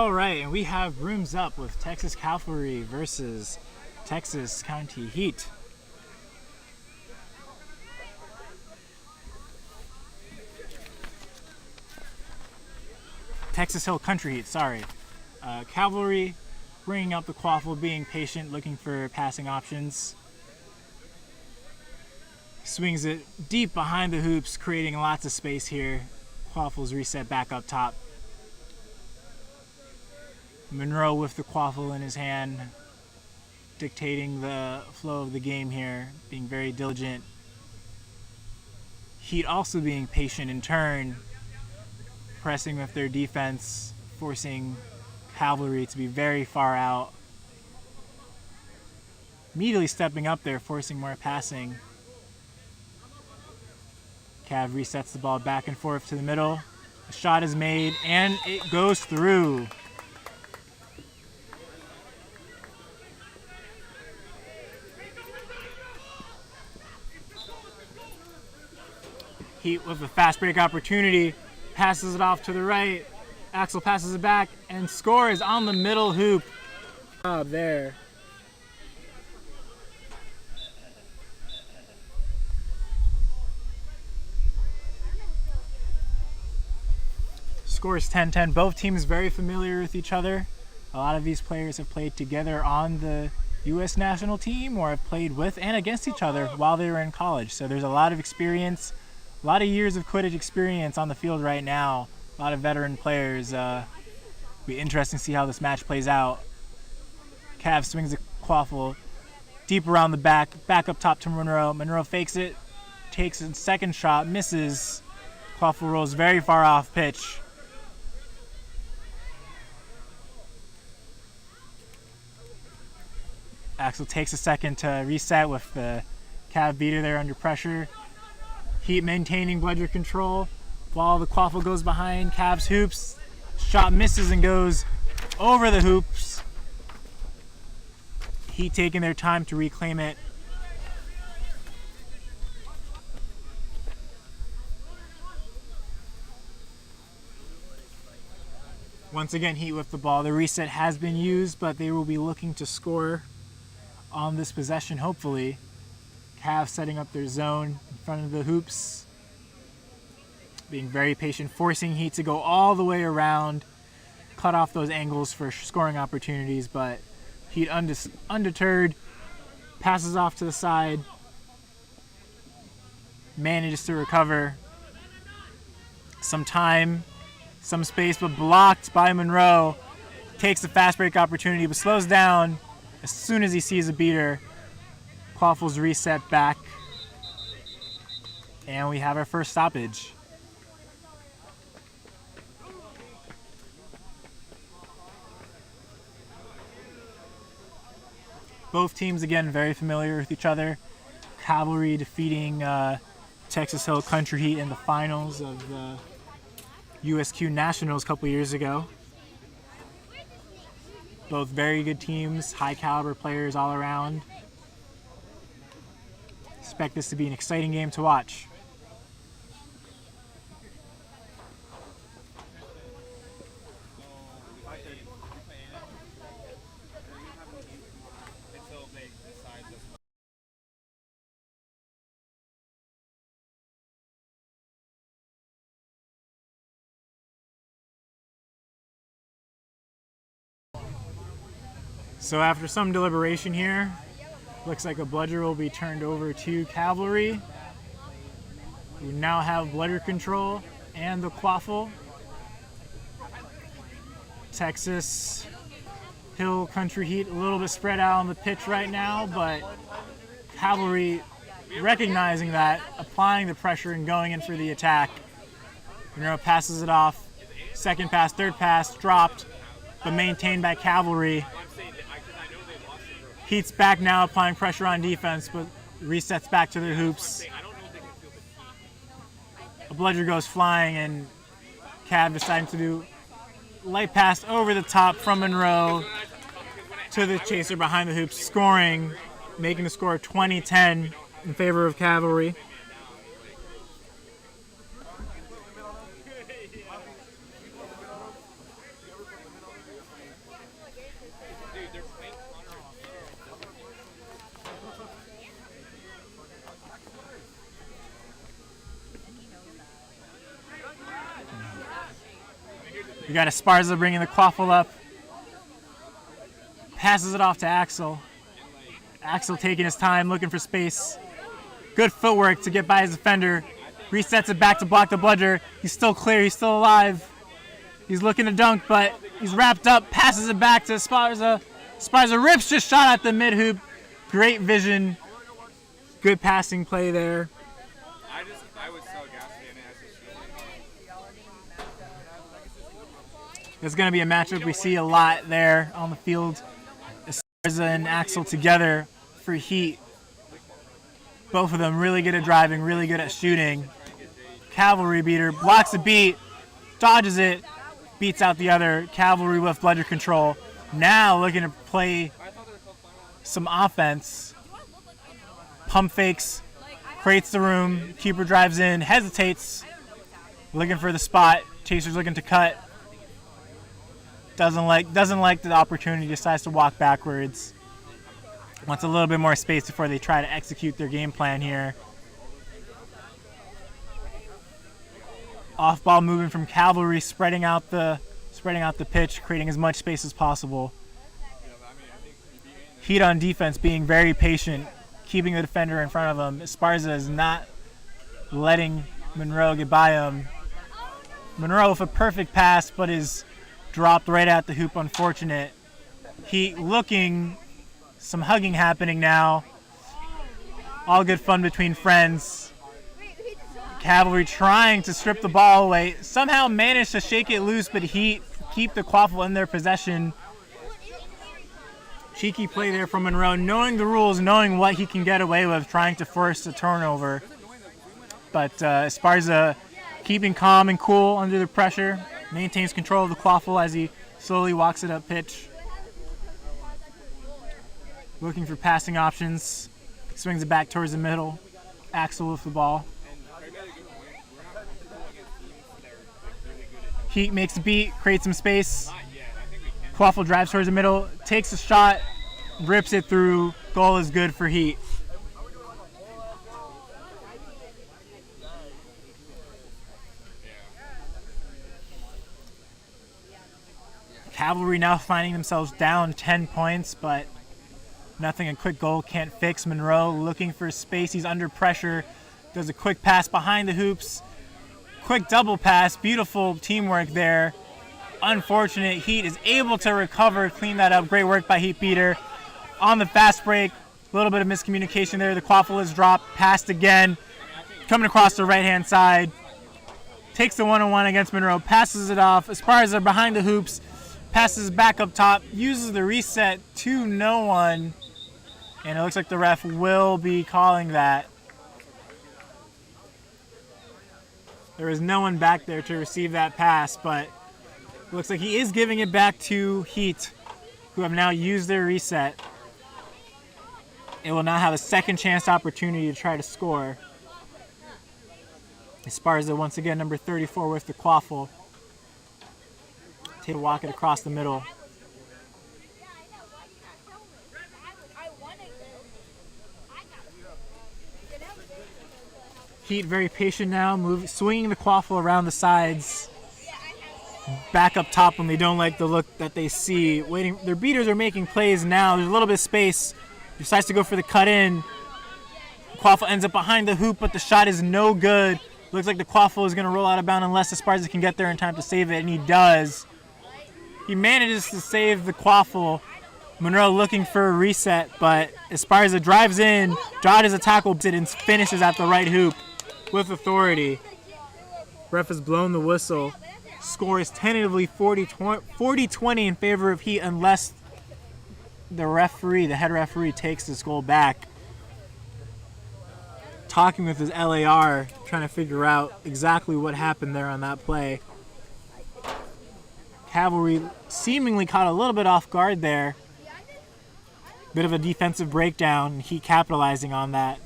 All right, and we have rooms up with Texas Cavalry versus Texas County Heat. Texas Hill Country Heat, sorry. Cavalry bringing up the quaffle, being patient, looking for passing options. Swings it deep behind the hoops, creating lots of space here. Quaffle's reset back up top. Monroe with the quaffle in his hand, dictating the flow of the game here, being very diligent. Heat also being patient in turn, pressing with their defense, forcing Cavalry to be very far out. Immediately stepping up there, forcing more passing. Cav resets the ball back and forth to the middle. A shot is made, and it goes through. Heat with a fast break opportunity, passes it off to the right. Axel passes it back and scores on the middle hoop. There. Scores 10-10. Both teams very familiar with each other. A lot of these players have played together on the U.S. national team or have played with and against each other while they were in college. So there's a lot of experience. A lot of years of Quidditch experience on the field right now. A lot of veteran players. Be interesting to see how this match plays out. Cav swings the quaffle deep around the back up top to Monroe. Monroe fakes it, takes a second shot, misses. Quaffle rolls very far off pitch. Axel takes a second to reset with the Cav beater there under pressure. Heat maintaining bludger control while the quaffle goes behind Cav's hoops. Shot misses and goes over the hoops. Heat taking their time to reclaim it. Once again, Heat with the ball. The reset has been used, but they will be looking to score on this possession, hopefully. Cav setting up their zone in front of the hoops, being very patient, forcing Heat to go all the way around, cut off those angles for scoring opportunities, but Heat undeterred, passes off to the side, manages to recover. Some time, some space, but blocked by Monroe. Takes the fast break opportunity, but slows down as soon as he sees a beater. Quaffle's reset back, and we have our first stoppage. Both teams, again, very familiar with each other. Cavalry defeating Texas Hill Country Heat in the finals of the USQ Nationals a couple years ago. Both very good teams, high caliber players all around. Expect this to be an exciting game to watch. So after some deliberation here, looks like a bludger will be turned over to Cavalry. We now have bludger control and the quaffle. Texas Hill Country Heat a little bit spread out on the pitch right now, but Cavalry recognizing that, applying the pressure and going in for the attack. Monroe passes it off. Second pass, third pass, dropped, but maintained by Cavalry. Heat's back now, applying pressure on defense, but resets back to their hoops. A bludger goes flying, and Cav deciding to do light pass over the top from Monroe to the chaser behind the hoops, scoring, making the score 20-10 in favor of Cavalry. You got Esparza bringing the quaffle up. Passes it off to Axel. Axel taking his time, looking for space. Good footwork to get by his defender. Resets it back to block the bludger. He's still clear. He's still alive. He's looking to dunk, but he's wrapped up. Passes it back to Esparza. Esparza rips just shot at the mid-hoop. Great vision. Good passing play there. I was so gassy in it. It's going to be a matchup we see a lot there on the field. Esparza and Axel together for Heat. Both of them really good at driving, really good at shooting. Cavalry beater, blocks a beat, dodges it, beats out the other. Cavalry with bludger control. Now looking to play some offense. Pump fakes, creates the room. Keeper drives in, hesitates, looking for the spot. Chaser's looking to cut. Doesn't like the opportunity, decides to walk backwards. Wants a little bit more space before they try to execute their game plan here. Off ball movement from Cavalry, spreading out the pitch, creating as much space as possible. Heat on defense being very patient, keeping the defender in front of him. Esparza is not letting Monroe get by him. Monroe with a perfect pass, but is dropped right at the hoop, unfortunate. Heat looking, some hugging happening now. All good fun between friends. Cavalry trying to strip the ball away. Somehow managed to shake it loose, but Heat keep the quaffle in their possession. Cheeky play there from Monroe, knowing the rules, knowing what he can get away with, trying to force a turnover. But Esparza keeping calm and cool under the pressure, maintains control of the quaffle as he slowly walks it up pitch. Looking for passing options, swings it back towards the middle. Axel with the ball. Heat makes a beat, creates some space. Quaffle drives towards the middle, takes a shot, rips it through. Goal is good for Heat. Cavalry now finding themselves down 10 points, but nothing a quick goal can't fix. Monroe looking for space. He's under pressure. Does a quick pass behind the hoops. Quick double pass. Beautiful teamwork there. Unfortunate. Heat is able to recover, clean that up. Great work by Heat Beater. On the fast break, a little bit of miscommunication there. The quaffle is dropped. Passed again. Coming across the right-hand side. Takes the one-on-one against Monroe. Passes it off. Esparza behind the hoops. Passes back up top. Uses the reset to no one. And it looks like the ref will be calling that. There was no one back there to receive that pass, but it looks like he is giving it back to Heat, who have now used their reset. It will now have a second chance opportunity to try to score. Esparza once again, number 34 with the quaffle. Take a walk it across the middle. Heat very patient now, swinging the quaffle around the sides. Back up top when they don't like the look that they see. Waiting, their beaters are making plays now. There's a little bit of space. Decides to go for the cut in. Quaffle ends up behind the hoop, but the shot is no good. Looks like the quaffle is going to roll out of bounds unless Esparza can get there in time to save it, and he does. He manages to save the quaffle. Monroe looking for a reset, but Esparza drives in, dodges a tackle, and finishes at the right hoop with authority. Ref has blown the whistle. Score is tentatively 40-20 in favor of Heat unless the head referee takes this goal back. Talking with his LAR, trying to figure out exactly what happened there on that play. Cavalry seemingly caught a little bit off guard there. Bit of a defensive breakdown, and Heat capitalizing on that.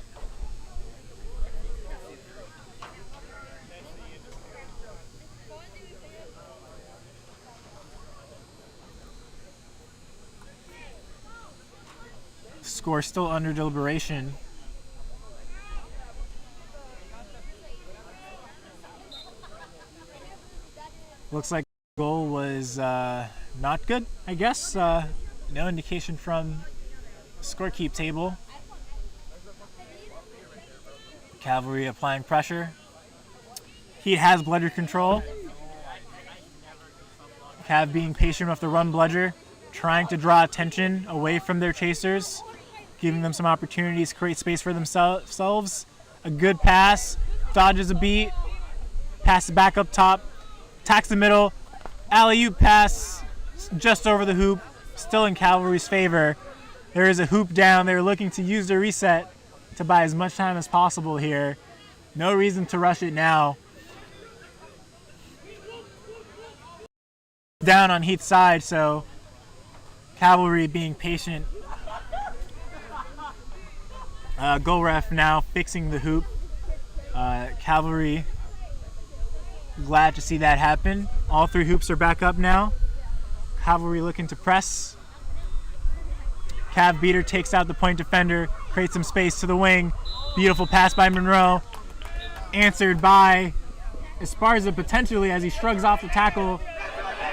Score still under deliberation. Looks like Goal was not good, I guess. No indication from scorekeep table. Cavalry applying pressure. Heat has bludger control. Cav being patient with the run bludger, trying to draw attention away from their chasers, giving them some opportunities to create space for themselves. A good pass, dodges a beat, passes back up top, attacks the middle, alley-oop pass just over the hoop, still in Cavalry's favor. There is a hoop down. They're looking to use their reset to buy as much time as possible here. No reason to rush it now. Down on Heat's side, so Cavalry being patient. Goal ref now fixing the hoop. Cavalry glad to see that happen. All three hoops are back up now. Cavalry looking to press. Cav beater takes out the point defender, creates some space to the wing. Beautiful pass by Monroe. Answered by Esparza potentially as he shrugs off the tackle.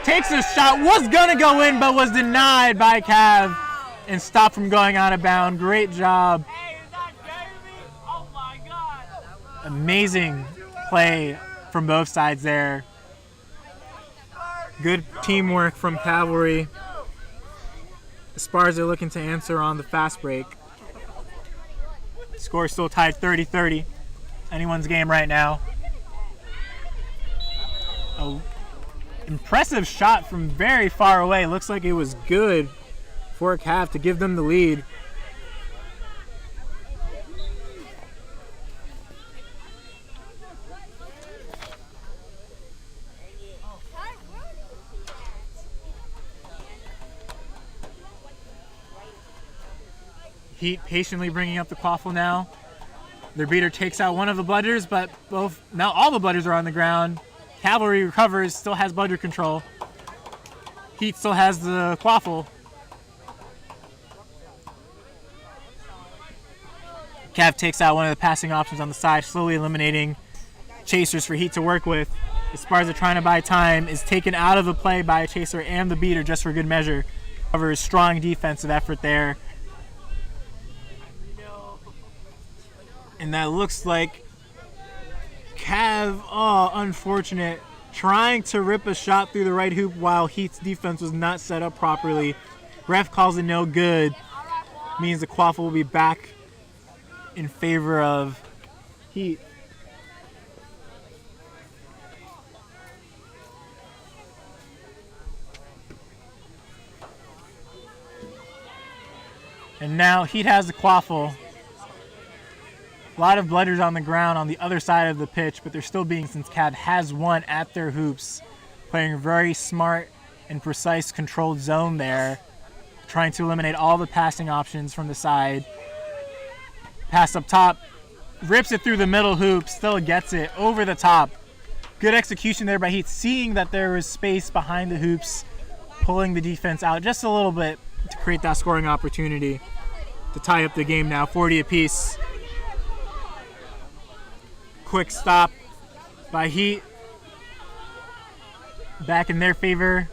Takes a shot, was gonna go in, but was denied by Cav and stopped from going out of bounds. Great job. Amazing play from both sides there. Good teamwork from Cavalry. The Spars are looking to answer on the fast break. Score still tied 30-30. Anyone's game right now. A impressive shot from very far away. Looks like it was good for Cav to give them the lead. Heat patiently bringing up the quaffle now. Their beater takes out one of the bludgers, but now all the bludgers are on the ground. Cavalry recovers, still has bludger control. Heat still has the quaffle. Cav takes out one of the passing options on the side, slowly eliminating chasers for Heat to work with. Esparza trying to buy time, is taken out of the play by a chaser and the beater just for good measure. However, strong defensive effort there. And that looks like Cav, unfortunate, trying to rip a shot through the right hoop while Heat's defense was not set up properly. Ref calls it no good. Means the quaffle will be back in favor of Heat. And now Heat has the quaffle. A lot of bludgers on the ground on the other side of the pitch, but they're still being, since Cav has one at their hoops, playing a very smart and precise controlled zone there, trying to eliminate all the passing options from the side. Pass up top, rips it through the middle hoop, still gets it over the top. Good execution there by Heat, seeing that there was space behind the hoops, pulling the defense out just a little bit to create that scoring opportunity to tie up the game now, 40 apiece. Quick stop by Heat. Back in their favor.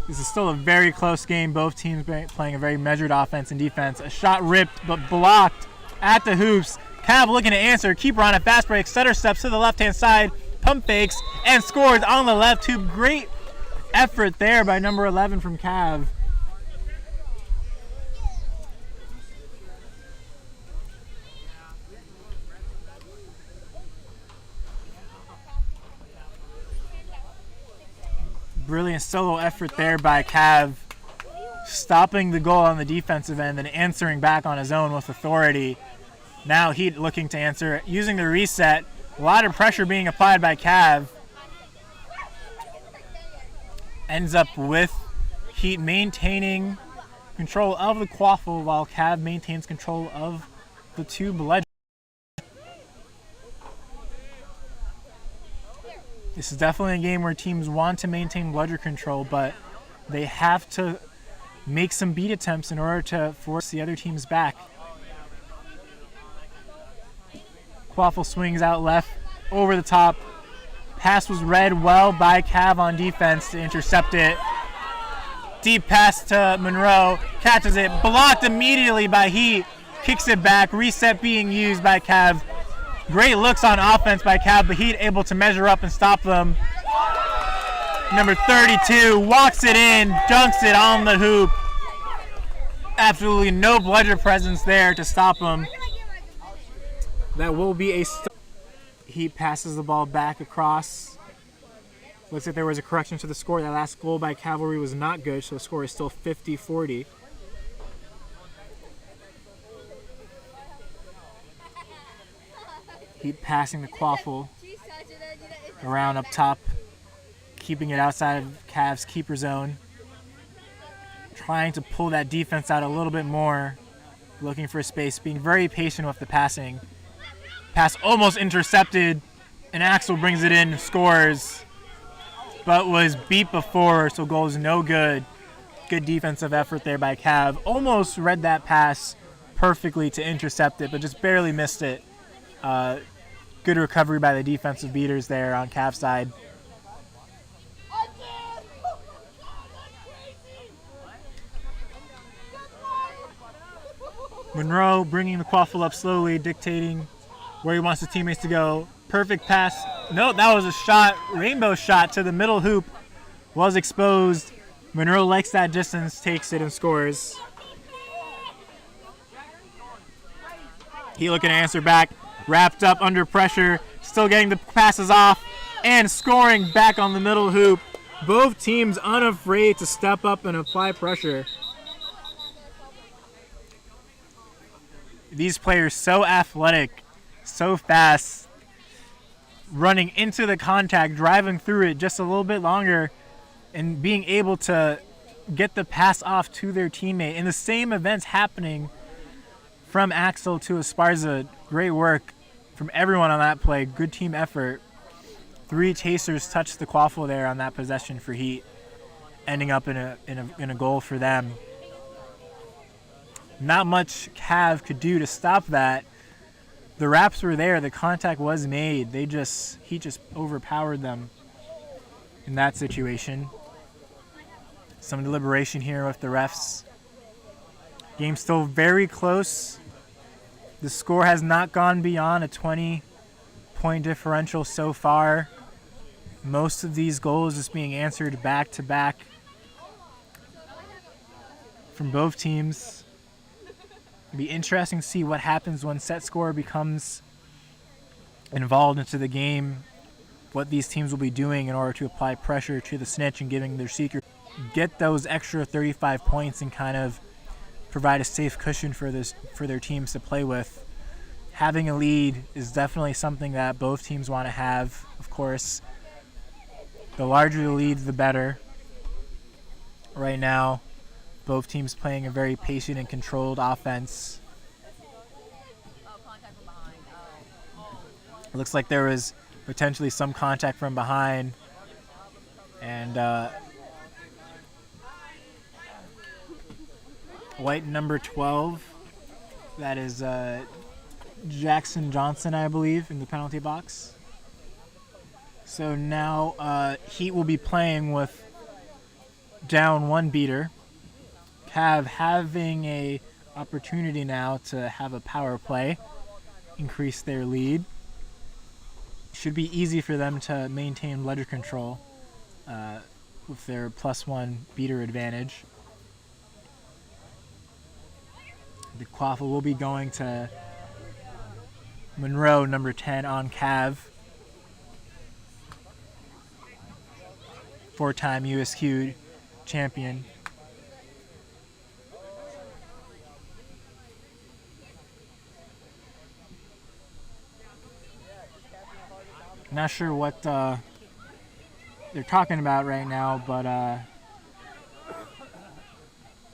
This is still a very close game. Both teams playing a very measured offense and defense. A shot ripped but blocked at the hoops. Cav looking to answer. Keeper on a fast break. Setter steps to the left-hand side. Pump fakes and scores on the left hoop. Great effort there by number 11 from Cav. Brilliant solo effort there by Cav, stopping the goal on the defensive end and answering back on his own with authority. Now Heat looking to answer, using the reset. A lot of pressure being applied by Cav. Ends up with Heat maintaining control of the quaffle while Cav maintains control of the two bludgers. This is definitely a game where teams want to maintain bludger control, but they have to make some beat attempts in order to force the other teams back. Quaffle swings out left, over the top. Pass was read well by Cav on defense to intercept it. Deep pass to Monroe, catches it, blocked immediately by Heat, kicks it back, reset being used by Cav. Great looks on offense by Cav, but Heat able to measure up and stop them. Number 32 walks it in, dunks it on the hoop. Absolutely no bludger presence there to stop him. That will be a Heat passes the ball back across. Looks like there was a correction to the score. That last goal by Cavalry was not good, so the score is still 50-40. Heat passing the Quaffle around up top, keeping it outside of Cavs' keeper zone. Trying to pull that defense out a little bit more, looking for space, being very patient with the passing. Pass almost intercepted, and Axel brings it in, scores, but was beat before, so goal is no good. Good defensive effort there by Cav. Almost read that pass perfectly to intercept it, but just barely missed it. Good recovery by the defensive beaters there on Cav's side. Monroe bringing the Quaffle up slowly, dictating where he wants his teammates to go. Perfect pass. No, that was a shot, rainbow shot to the middle hoop. Was exposed. Monroe likes that distance, takes it and scores. He looking to answer back. Wrapped up under pressure. Still getting the passes off. And scoring back on the middle hoop. Both teams unafraid to step up and apply pressure. These players so athletic, so fast, running into the contact, driving through it just a little bit longer, and being able to get the pass off to their teammate. And the same events happening from Axel to Esparza. Great work from everyone on that play. Good team effort. 3 chasers touched the Quaffle there on that possession for Heat, ending up in a goal for them. Not much Cav could do to stop that. The wraps were there. The contact was made. He just overpowered them in that situation. Some deliberation here with the refs. Game still very close. The score has not gone beyond a 20-point differential so far. Most of these goals just being answered back to back from both teams. It'll be interesting to see what happens when set score becomes involved into the game, what these teams will be doing in order to apply pressure to the Snitch and giving their seeker get those extra 35 points and kind of provide a safe cushion for their teams to play with. Having a lead is definitely something that both teams want to have, of course. The larger the lead, the better. Right now, both teams playing a very patient and controlled offense. It looks like there was potentially some contact from behind. And white number 12, that is Jackson Johnson, I believe, in the penalty box. So now Heat will be playing with down 1 beater. Cav having a opportunity now to have a power play, increase their lead. Should be easy for them to maintain ledger control with their +1 beater advantage. The Quaffle will be going to Monroe, number 10, on Cav. 4-time USQ champion. Not sure what they're talking about right now, but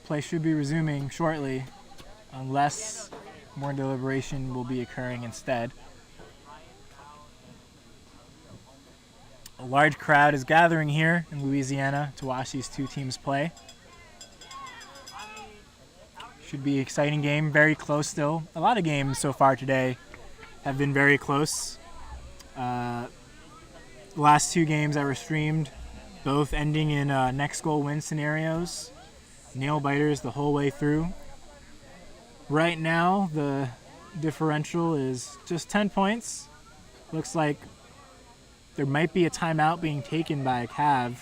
play should be resuming shortly, unless more deliberation will be occurring instead. A large crowd is gathering here in Louisiana to watch these two teams play. Should be an exciting game, very close still. A lot of games so far today have been very close. The last 2 games that were streamed, both ending in next goal win scenarios. Nail biters the whole way through. Right now, the differential is just 10 points. Looks like there might be a timeout being taken by Cav.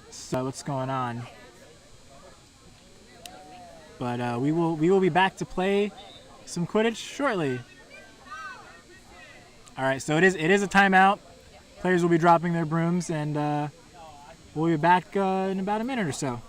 So what's going on? But we will be back to play some Quidditch shortly. All right, so it is a timeout. Players will be dropping their brooms, and we'll be back in about a minute or so.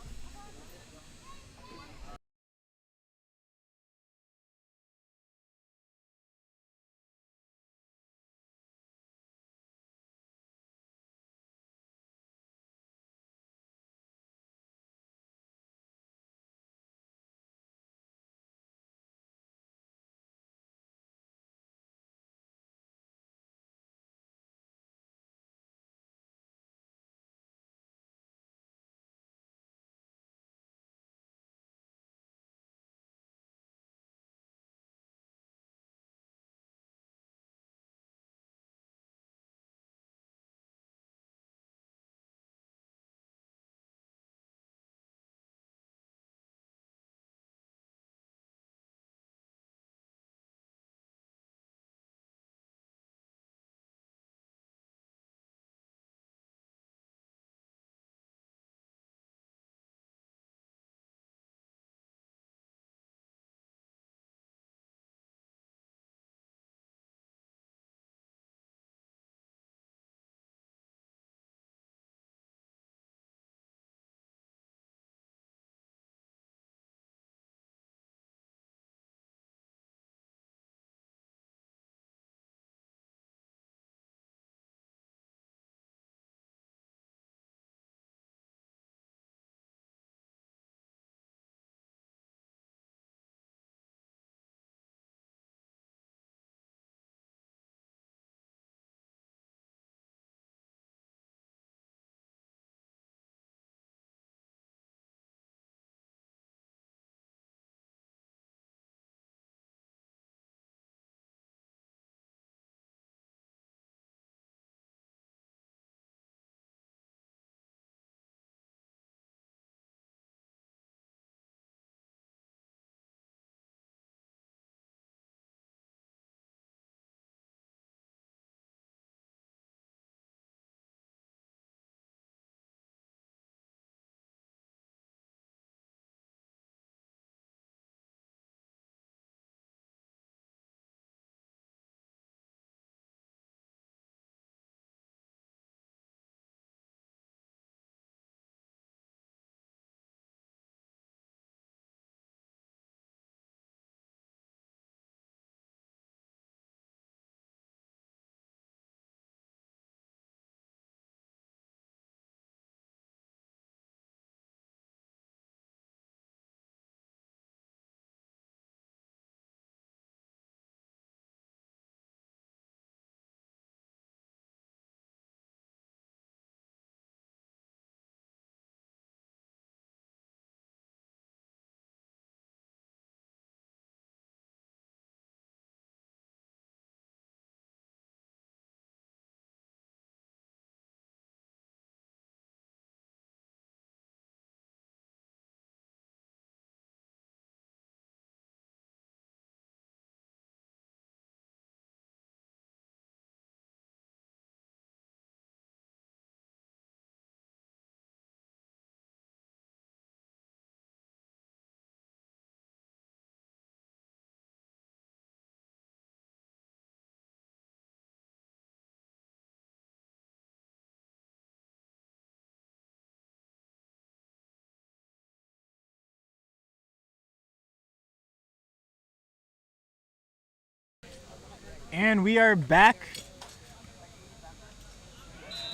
And we are back.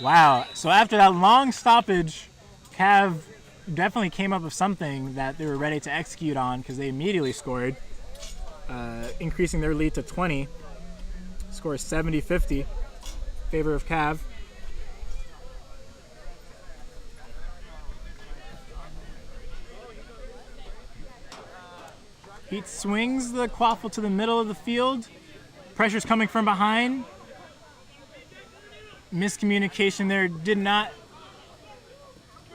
Wow. So after that long stoppage, Cav definitely came up with something that they were ready to execute on because they immediately scored, increasing their lead to 20. Score 70-50 in favor of Cav. Heat swings the quaffle to the middle of the field. Pressure's coming from behind. Miscommunication there, did not.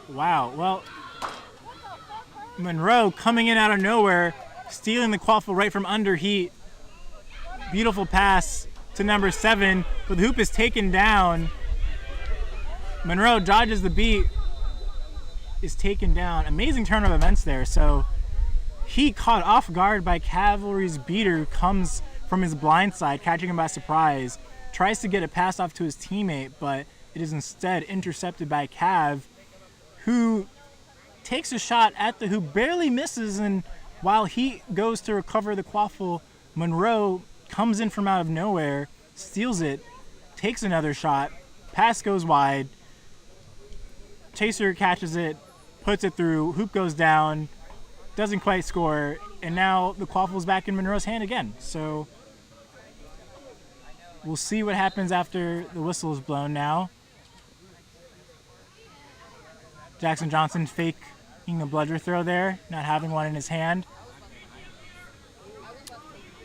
Wow, well, Monroe coming in out of nowhere, stealing the quaffle right from under Heat. Beautiful pass to number 7, but the hoop is taken down. Monroe dodges the beat, is taken down. Amazing turn of events there. So Heat caught off guard by Cavalry's beater, who comes from his blind side, catching him by surprise. Tries to get a pass off to his teammate, but it is instead intercepted by Cav, who takes a shot at the hoop, barely misses, and while Heat goes to recover the quaffle, Monroe comes in from out of nowhere, steals it, takes another shot, pass goes wide, Chaser catches it, puts it through, hoop goes down, doesn't quite score, and now the quaffle's back in Monroe's hand again. So we'll see what happens after the whistle is blown now. Jackson Johnson faking a bludger throw there, not having one in his hand.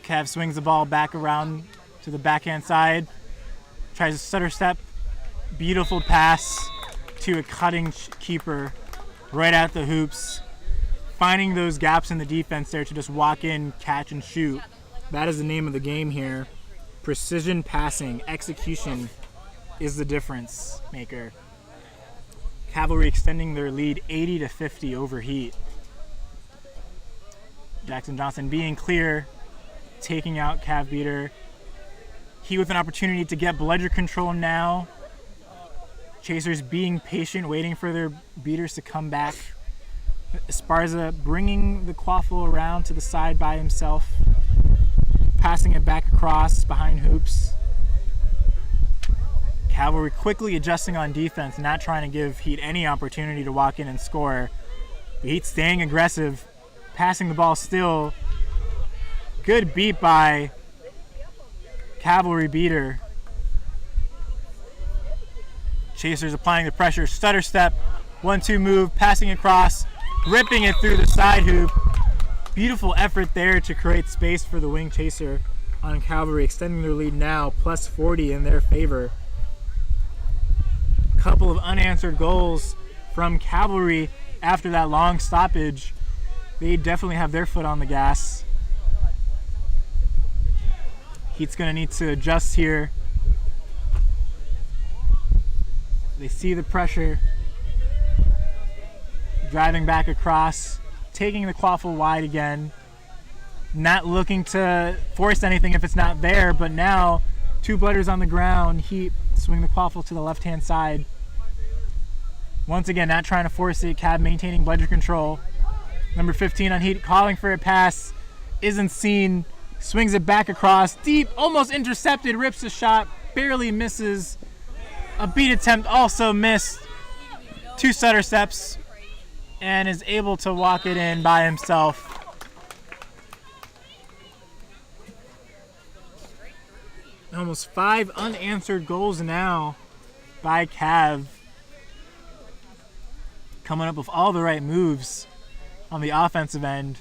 Cav swings the ball back around to the backhand side, tries a stutter step, beautiful pass to a cutting keeper right at the hoops, finding those gaps in the defense there to just walk in, catch, and shoot. That is the name of the game here. Precision passing, execution is the difference maker. Cavalry extending their lead 80-50 over Heat. Jackson Johnson being clear, taking out Cav beater. Heat with an opportunity to get bludger control now. Chasers being patient, waiting for their beaters to come back. Esparza bringing the quaffle around to the side by himself, passing it back across behind hoops. Cavalry quickly adjusting on defense, not trying to give Heat any opportunity to walk in and score. But Heat staying aggressive, passing the ball still. Good beat by Cavalry beater. Chasers applying the pressure, stutter step, 1-2 move, passing across, ripping it through the side hoop. Beautiful effort there to create space for the wing chaser on Cavalry, extending their lead now, plus 40 in their favor. Couple of unanswered goals from Cavalry after that long stoppage. They definitely have their foot on the gas. Heat's going to need to adjust here. They see the pressure, driving back across, taking the quaffle wide again, not looking to force anything if it's not there, but now 2 blooders on the ground. Heat swing the quaffle to the left-hand side. Once again, not trying to force it. Cav maintaining bludger control. Number 15 on Heat, calling for a pass, isn't seen, swings it back across, deep, almost intercepted, rips the shot, barely misses. A beat attempt also missed. 2 stutter steps, and is able to walk it in by himself. Almost 5 unanswered goals now by Cav. Coming up with all the right moves on the offensive end.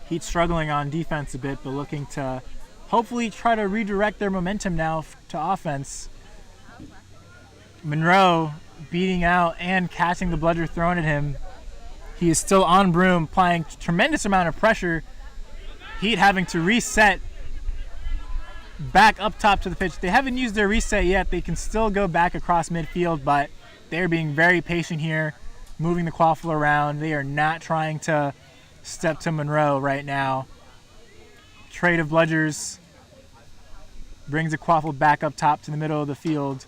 Heat struggling on defense a bit, but looking to hopefully try to redirect their momentum now to offense. Monroe beating out and catching the bludger thrown at him. He is still on broom, applying tremendous amount of pressure. Heat having to reset back up top to the pitch. They haven't used their reset yet. They can still go back across midfield, but they're being very patient here, moving the quaffle around. They are not trying to step to Monroe right now. Trade of bludgers brings the quaffle back up top to the middle of the field.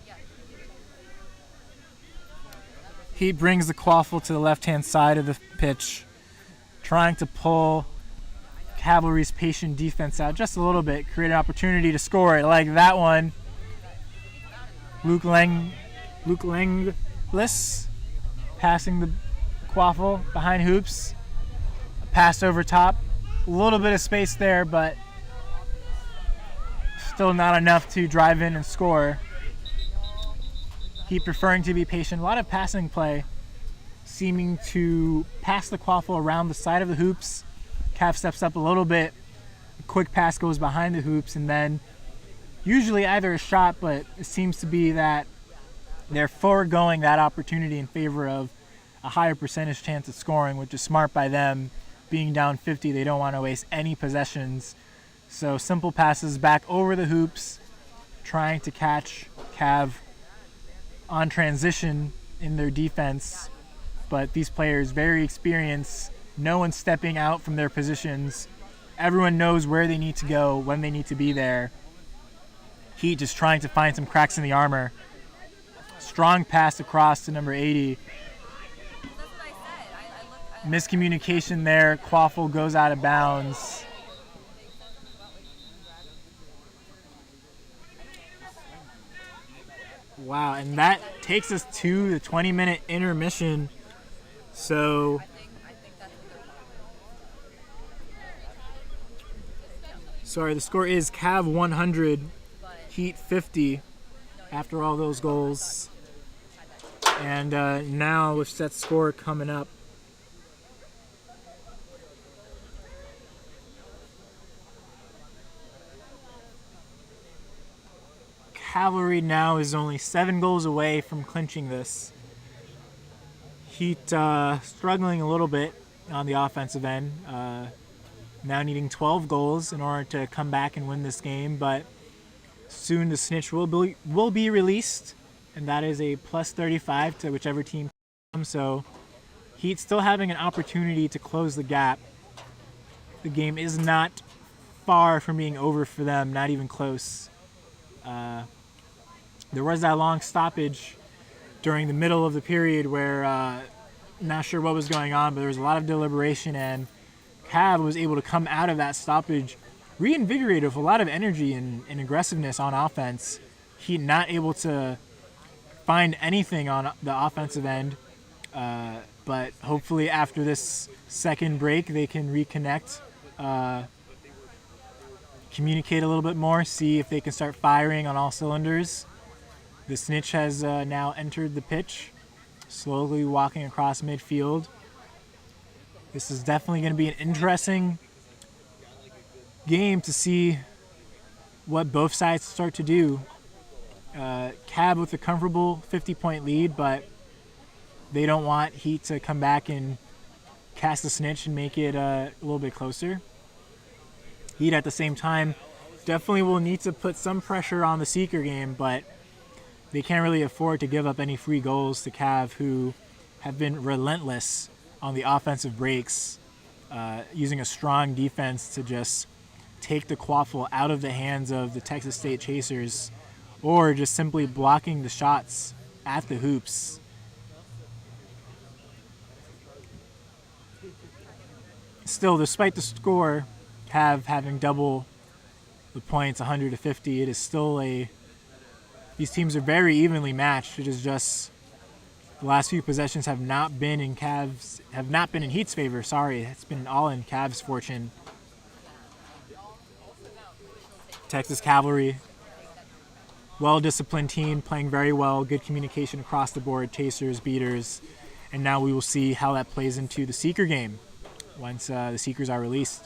He brings the quaffle to the left-hand side of the pitch, trying to pull Cavalry's patient defense out just a little bit, create an opportunity to score it like that one. Luke Langlis passing the quaffle behind hoops. Pass over top. A little bit of space there, but still not enough to drive in and score. Heat preferring to be patient. A lot of passing play seeming to pass the quaffle around the side of the hoops. Cav steps up a little bit, a quick pass goes behind the hoops, and then usually either a shot, but it seems to be that they're foregoing that opportunity in favor of a higher percentage chance of scoring, which is smart by them. Being down 50, they don't want to waste any possessions. So simple passes back over the hoops, trying to catch Cav on transition in their defense. But these players, very experienced, no one's stepping out from their positions. Everyone knows where they need to go, when they need to be there. Heat just trying to find some cracks in the armor. Strong pass across to number 80. Miscommunication there. Quaffle goes out of bounds. Wow, and that takes us to the 20-minute intermission. So sorry, the score is Cav 100, Heat 50 after all those goals. And now with that score coming up, Cavalry now is only 7 goals away from clinching this. Heat struggling a little bit on the offensive end, now needing 12 goals in order to come back and win this game, but soon the Snitch will be released, and that is a plus 35 to whichever team comes. So Heat still having an opportunity to close the gap. The game is not far from being over for them, not even close. There was that long stoppage during the middle of the period where not sure what was going on, but there was a lot of deliberation, and Cav was able to come out of that stoppage reinvigorated with a lot of energy and aggressiveness on offense. Heat not able to find anything on the offensive end, but hopefully after this second break they can reconnect, communicate a little bit more, see if they can start firing on all cylinders. The Snitch has now entered the pitch, slowly walking across midfield. This is definitely going to be an interesting game to see what both sides start to do. Cav with a comfortable 50-point lead, but they don't want Heat to come back and cast the Snitch and make it a little bit closer. Heat at the same time definitely will need to put some pressure on the Seeker game, but they can't really afford to give up any free goals to Cav, who have been relentless on the offensive breaks, using a strong defense to just take the quaffle out of the hands of the Texas State Chasers, or just simply blocking the shots at the hoops. Still, despite the score, Cav having double the points, 100 to 50, it is still these teams are very evenly matched. It is just the last few possessions have not been in Heat's favor. Sorry, it's been all in Cavs' fortune. Texas Cavalry, well-disciplined team, playing very well, good communication across the board, chasers, beaters, and now we will see how that plays into the Seeker game once the Seekers are released.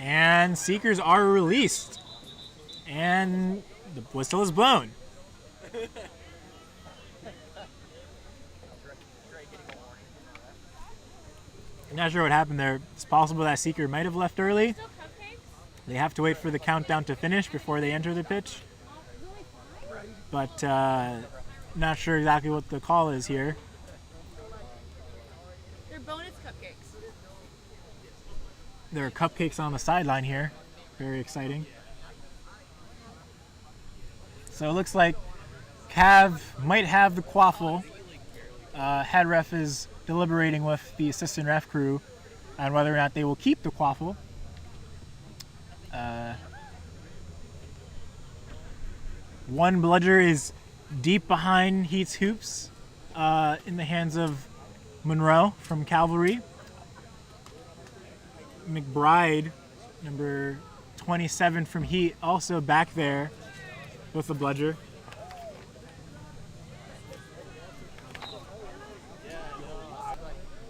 And Seekers are released. And the whistle is blown. I'm not sure what happened there. It's possible that Seeker might have left early. They have to wait for the countdown to finish before they enter the pitch. But not sure exactly what the call is here. They're bonus cupcakes. There are cupcakes on the sideline here. Very exciting. So it looks like Cav might have the quaffle. Head ref is deliberating with the assistant ref crew. on whether or not they will keep the quaffle. One bludger is deep behind Heat's hoops in the hands of Monroe from Cavalry. McBride, number 27 from Heat, also back there with the bludger.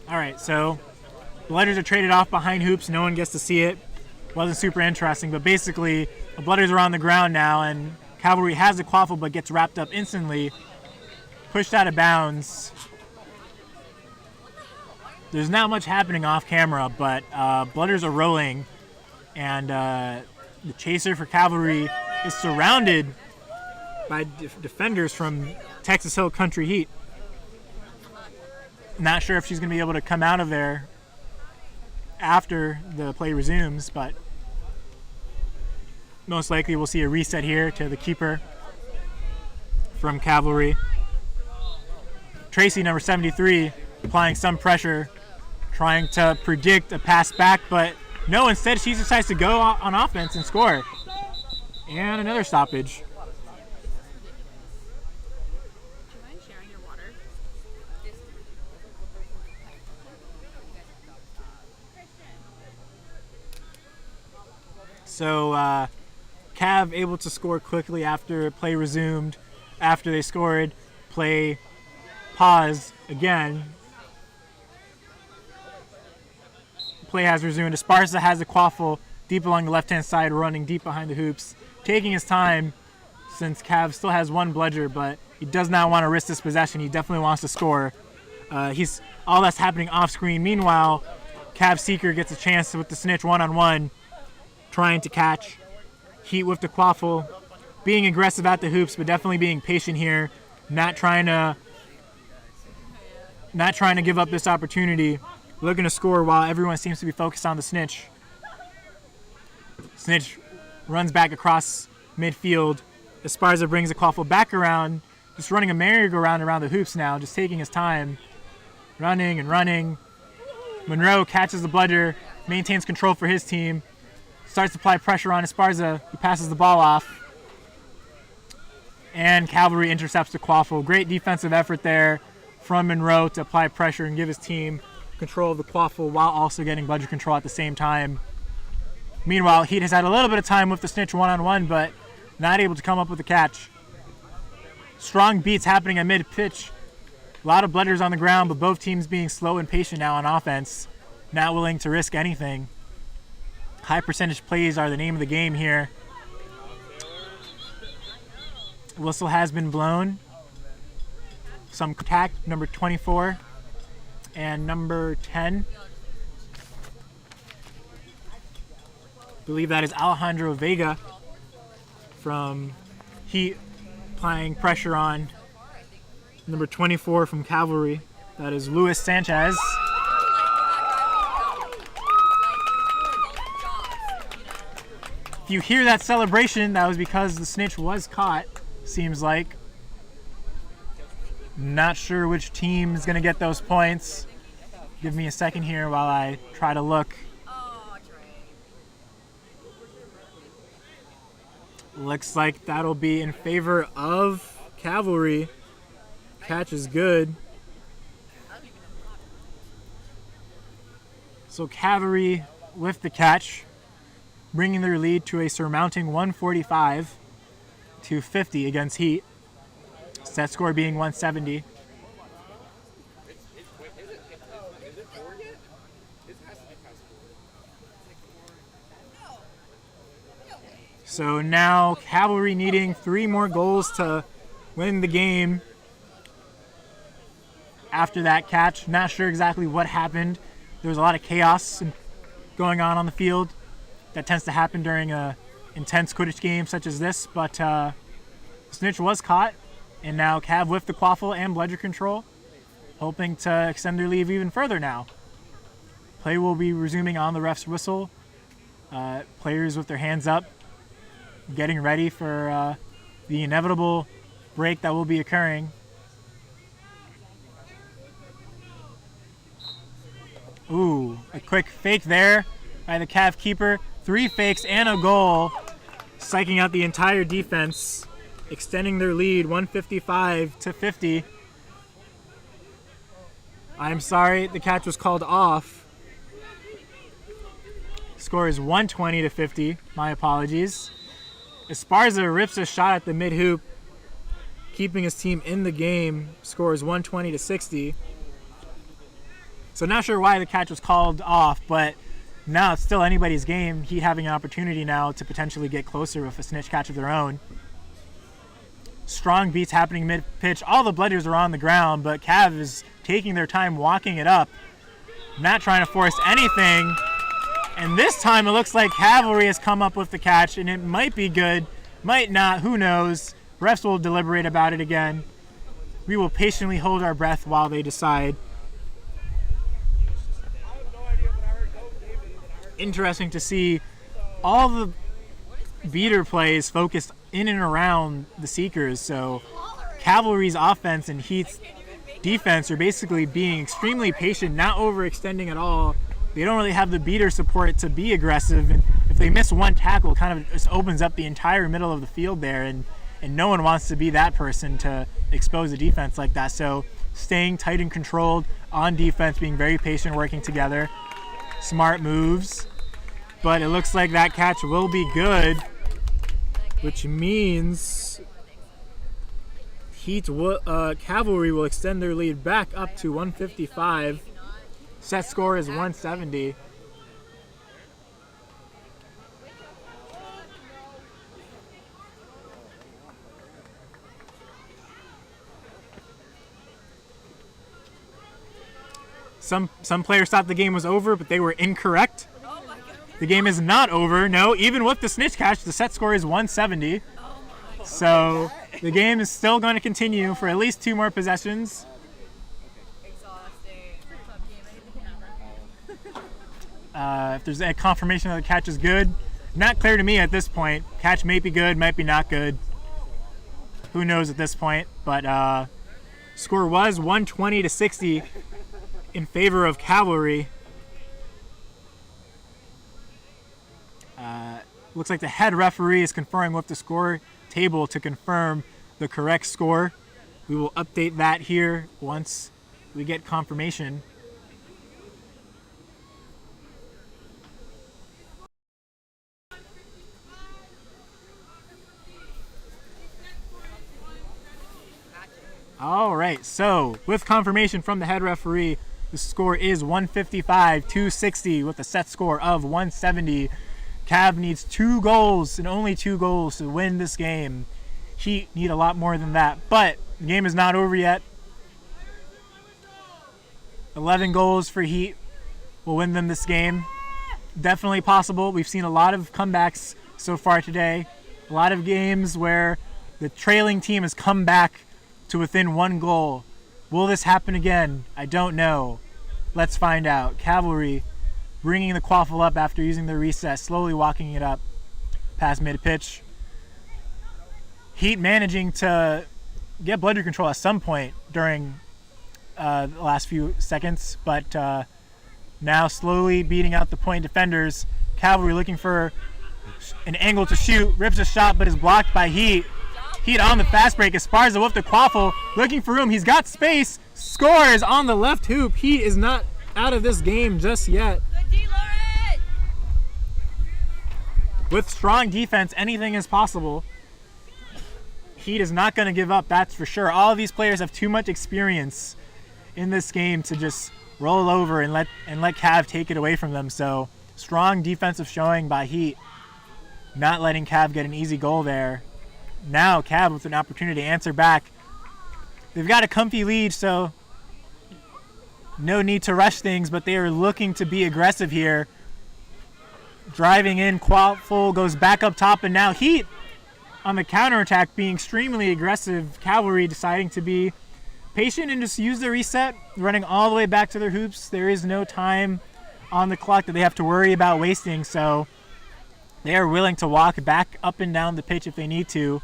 All right, so bludgers are traded off behind hoops. No one gets to see it. Wasn't super interesting, but basically the bludgers are on the ground now, and Cavalry has the quaffle but gets wrapped up instantly, pushed out of bounds. There's not much happening off camera, but bludgers are rolling, and the chaser for Cavalry is surrounded by defenders from Texas Hill Country Heat. Not sure if she's going to be able to come out of there after the play resumes, but most likely we'll see a reset here to the keeper from Cavalry. Tracy, number 73, applying some pressure, trying to predict a pass back, but no, instead she decides to go on offense and score. And another stoppage. So Cav able to score quickly after play resumed. After they scored, play paused again. Play has resumed. Esparza has the quaffle deep along the left-hand side, running deep behind the hoops, taking his time since Cav still has one bludger, but he does not want to risk this possession. He definitely wants to score. All that's happening off screen. Meanwhile, Cav Seeker gets a chance with the Snitch one-on-one, trying to catch. Heat with the quaffle, being aggressive at the hoops, but definitely being patient here, not trying to give up this opportunity, looking to score while everyone seems to be focused on the Snitch. Snitch runs back across midfield. Esparza brings the quaffle back around, just running a merry-go-round around the hoops now, just taking his time, running and running. Monroe catches the bludger, maintains control for his team, starts to apply pressure on Esparza. He passes the ball off. And Cavalry intercepts the quaffle. Great defensive effort there from Monroe to apply pressure and give his team control of the quaffle while also getting bludger control at the same time. Meanwhile, Heat has had a little bit of time with the Snitch one-on-one, but not able to come up with a catch. Strong beats happening at mid-pitch. A lot of bludgers on the ground, but both teams being slow and patient now on offense, not willing to risk anything. High percentage plays are the name of the game here. Whistle has been blown. Some contact, number 24 and number 10. I believe that is Alejandro Vega from Heat, applying pressure on number 24 from Cavalry. That is Luis Sanchez. If you hear that celebration, that was because the Snitch was caught, seems like. Not sure which team is going to get those points. Give me a second here while I try to look. Looks like that'll be in favor of Cavalry. Catch is good. So Cavalry with the catch, bringing their lead to a surmounting 145 to 50 against Heat. Set score being 170. So now Cavalry needing 3 more goals to win the game after that catch. Not sure exactly what happened. There was a lot of chaos going on the field. That tends to happen during a intense Quidditch game such as this, but Snitch was caught, and now Cav with the quaffle and bludger control, hoping to extend their lead even further now. Play will be resuming on the ref's whistle. Players with their hands up, getting ready for the inevitable break that will be occurring. Ooh, a quick fake there by the Cav keeper. 3 fakes and a goal, psyching out the entire defense, extending their lead 155-50. I'm sorry, the catch was called off. Score is 120-50. My apologies. Esparza rips a shot at the mid-hoop, keeping his team in the game. Score is 120-60. So not sure why the catch was called off, but now it's still anybody's game. Heat having an opportunity now to potentially get closer with a snitch catch of their own. Strong beats happening mid-pitch. All the Bludgers are on the ground, but Cav is taking their time walking it up, not trying to force anything. And this time it looks like Cavalry has come up with the catch, and it might be good, might not, who knows. Refs will deliberate about it again. We will patiently hold our breath while they decide. Interesting to see all the beater plays focused in and around the Seekers. So Cavalry's offense and Heat's defense are basically being extremely patient, not overextending at all. They don't really have the beater support to be aggressive, and if they miss one tackle, it kind of just opens up the entire middle of the field there, and no one wants to be that person to expose a defense like that. So staying tight and controlled on defense, being very patient, working together. Smart moves, but it looks like that catch will be good, which means Cavalry will extend their lead back up to 155. Set score is 170. Some players thought the game was over, but they were incorrect. The game is not over. No, even with the snitch catch, the set score is 170. So the game is still going to continue for at least 2 more possessions. If there's a confirmation that the catch is good, not clear to me at this point. Catch may be good, might be not good. Who knows at this point? But score was 120-60 in favor of Cavalry. Looks like the head referee is conferring with the score table to confirm the correct score. We will update that here once we get confirmation. All right, so with confirmation from the head referee, the score is 155-60 with a set score of 170. Cav needs 2 goals and only 2 goals to win this game. Heat need a lot more than that, but the game is not over yet. 11 goals for Heat will win them this game. Definitely possible. We've seen a lot of comebacks so far today. A lot of games where the trailing team has come back to within 1 goal. Will this happen again? I don't know. Let's find out. Cavalry bringing the quaffle up after using the reset, slowly walking it up past mid-pitch. Heat managing to get bludger control at some point during the last few seconds, but now slowly beating out the point defenders. Cavalry looking for an angle to shoot, rips a shot but is blocked by Heat. Heat on the fast break. Esparza with the quaffle, looking for room. He's got space. Scores on the left hoop. Heat is not out of this game just yet. With strong defense, anything is possible. Heat is not going to give up, that's for sure. All of these players have too much experience in this game to just roll over and let Cav take it away from them. So strong defensive showing by Heat, not letting Cav get an easy goal there. Now Cav with an opportunity to answer back. They've got a comfy lead, so no need to rush things, but they are looking to be aggressive here. Driving in, quaffle goes back up top, and now Heat on the counterattack being extremely aggressive. Cavalry deciding to be patient and just use the reset, running all the way back to their hoops. There is no time on the clock that they have to worry about wasting, so they are willing to walk back up and down the pitch if they need to.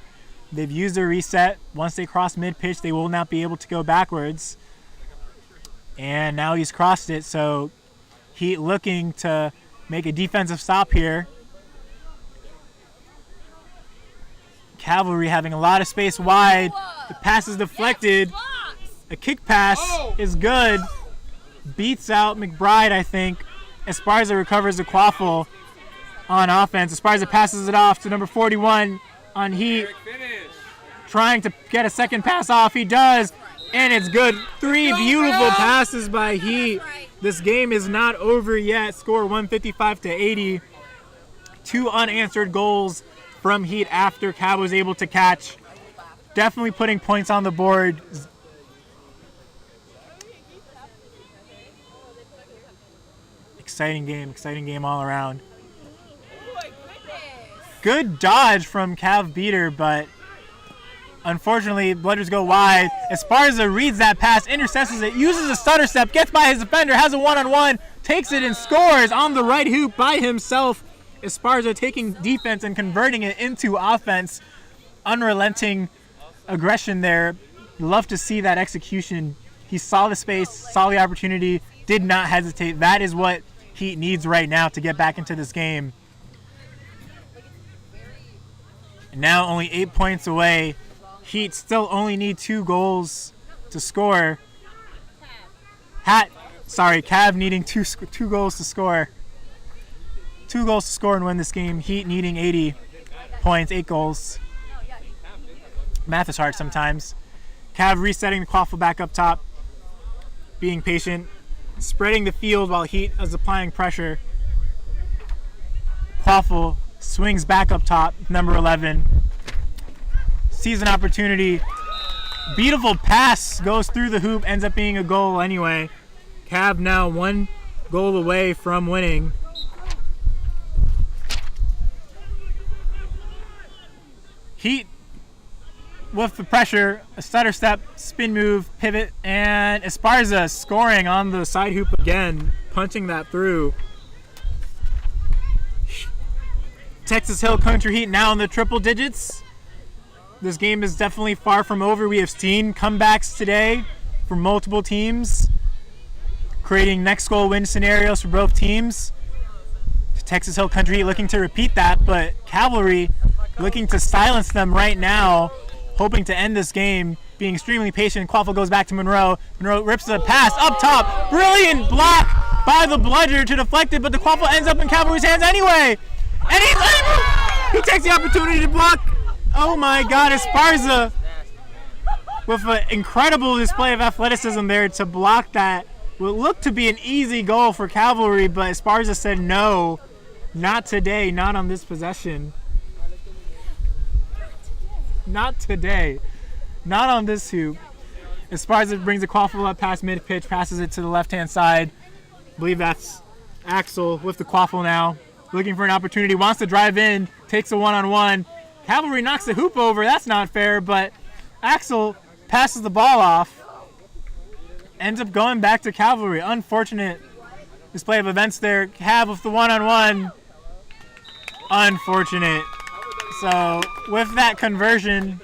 They've used their reset. Once they cross mid-pitch, they will not be able to go backwards. And now he's crossed it, so Heat looking to make a defensive stop here. Cavalry having a lot of space wide. The pass is deflected. A kick pass is good. Beats out McBride, I think. Esparza recovers the quaffle on offense. Esparza passes it off to number 41 on Heat. Trying to get a second pass off. He does. And it's good. 3 beautiful passes by Heat. This game is not over yet. Score 155-80. 2 unanswered goals from Heat after Cav was able to catch. Definitely putting points on the board. Exciting game all around. Good dodge from Cav Beater, but unfortunately, Bludgers go wide. Esparza reads that pass, intercepts it, uses a stutter step, gets by his defender, has a one-on-one, takes it and scores on the right hoop by himself. Esparza taking defense and converting it into offense. Unrelenting aggression there. Love to see that execution. He saw the space, saw the opportunity, did not hesitate. That is what Heat needs right now to get back into this game. And now only 8 points away. Heat still only need 2 goals to score. Cav needing two goals to score. 2 goals to score and win this game. Heat needing 80 points, 8 goals. Math is hard sometimes. Cav resetting the quaffle back up top. Being patient. Spreading the field while Heat is applying pressure. Quaffle swings back up top, number 11. Sees an opportunity. Beautiful pass goes through the hoop, ends up being a goal anyway. Cav now 1 goal away from winning. Heat with the pressure, a stutter step, spin move, pivot, and Esparza scoring on the side hoop again, punching that through. Texas Hill Country Heat now in the triple digits. This game is definitely far from over. We have seen comebacks today from multiple teams, creating next goal win scenarios for both teams. Texas Hill Country Heat looking to repeat that, but Cavalry looking to silence them right now, hoping to end this game, being extremely patient. Quaffle goes back to Monroe. Monroe rips the pass up top. Brilliant block by the Bludger to deflect it, but the Quaffle ends up in Cavalry's hands anyway. And he takes the opportunity to block. Oh my God, Esparza with an incredible display of athleticism there to block that. What looked to be an easy goal for Cavalry, but Esparza said no, not today, not on this possession. Not today. Not on this hoop. Esparza brings the Quaffle up past mid-pitch, passes it to the left-hand side. I believe that's Axel with the Quaffle now. Looking for an opportunity, wants to drive in, takes a one-on-one. Cavalry knocks the hoop over. That's not fair, but Axel passes the ball off. Ends up going back to Cavalry. Unfortunate display of events there. Cav with the one-on-one. Unfortunate. So with that conversion,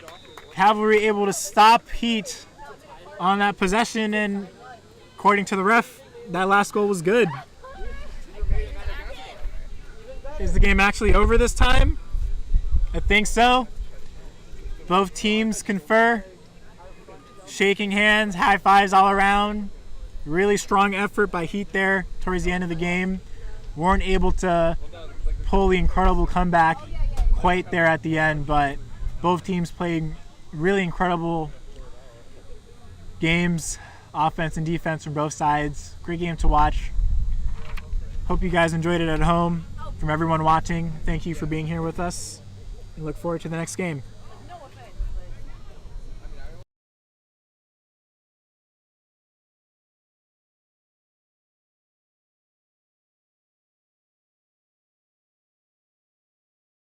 Cavalry able to stop Heat on that possession, and according to the ref, that last goal was good. Is the game actually over this time? I think so. Both teams confer. Shaking hands, high fives all around. Really strong effort by Heat there towards the end of the game. Weren't able to pull the incredible comeback quite there at the end, but both teams played really incredible games, offense and defense from both sides. Great game to watch. Hope you guys enjoyed it at home. From everyone watching, thank you for being here with us, and look forward to the next game.